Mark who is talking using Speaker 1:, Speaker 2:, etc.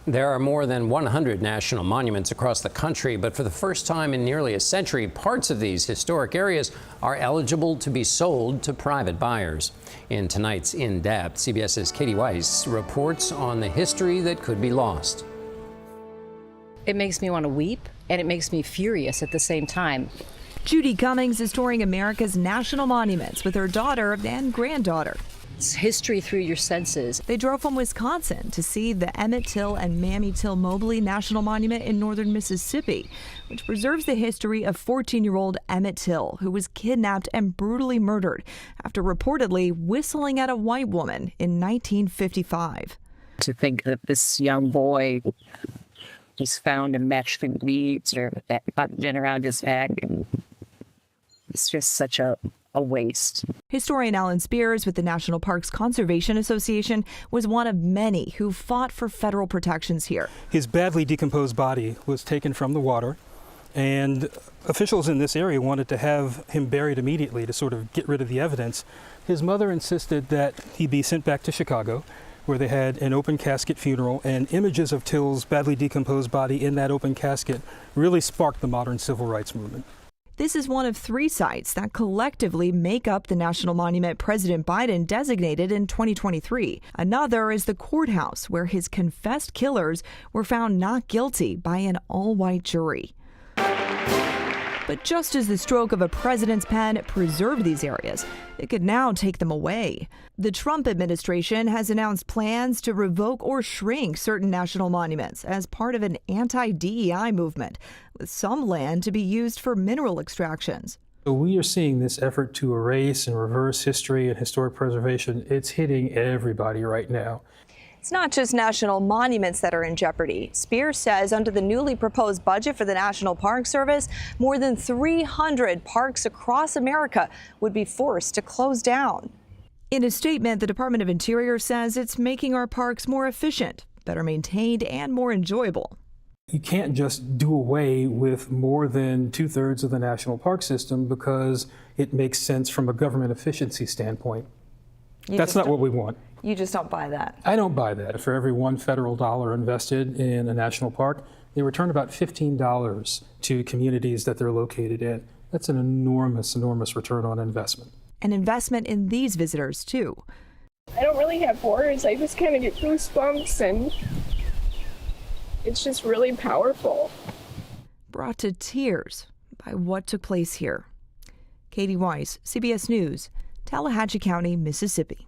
Speaker 1: There are more than 100 national monuments across the country, but for the first time in nearly a century, parts of these historic areas are eligible to be sold to private buyers. In tonight's In Depth, CBS's Kati Weis reports on the history that could be lost.
Speaker 2: It makes me want to weep, and it makes me furious at the same time.
Speaker 3: Judy Cummings is touring America's national monuments with her daughter and granddaughter.
Speaker 2: It's history through your senses.
Speaker 3: They drove from Wisconsin to see the Emmett Till and Mammy Till Mobley National Monument in northern Mississippi, which preserves the history of 14-year-old Emmett Till, who was kidnapped and brutally murdered after reportedly whistling at a white woman in 1955.
Speaker 4: To think that this young boy was found in Mexican weeds or that button around his neck, and it's just such a waste.
Speaker 3: Historian Alan Spears with the National Parks Conservation Association was one of many who fought for federal protections here.
Speaker 5: His badly decomposed body was taken from the water, and officials in this area wanted to have him buried immediately to sort of get rid of the evidence. His mother insisted that he be sent back to Chicago, where they had an open casket funeral, and images of Till's badly decomposed body in that open casket really sparked the modern civil rights movement.
Speaker 3: This is one of 3 sites that collectively make up the national monument President Biden designated in 2023. Another is the courthouse, where his confessed killers were found not guilty by an all-white jury. But just as the stroke of a president's pen preserved these areas, it could now take them away. The Trump administration has announced plans to revoke or shrink certain national monuments as part of an anti-DEI movement, with some land to be used for mineral extractions.
Speaker 5: So we are seeing this effort to erase and reverse history and historic preservation. It's hitting everybody right now.
Speaker 3: It's not just national monuments that are in jeopardy. Spears says under the newly proposed budget for the National Park Service, more than 300 parks across America would be forced to close down. In a statement, the Department of Interior says it's making our parks more efficient, better maintained, and more enjoyable.
Speaker 5: You can't just do away with more than 2/3 of the national park system because it makes sense from a government efficiency standpoint. That's not what we want.
Speaker 3: You just don't buy that.
Speaker 5: I don't buy that. For every $1 federal dollar invested in a national park, they return about $15 to communities that they're located in. That's an enormous, enormous return on investment.
Speaker 3: An investment in these visitors, too.
Speaker 6: I don't really have words. I just kind of get goosebumps, and it's just really powerful.
Speaker 3: Brought to tears by what took place here. Kati Weis, CBS News, Tallahatchie County, Mississippi.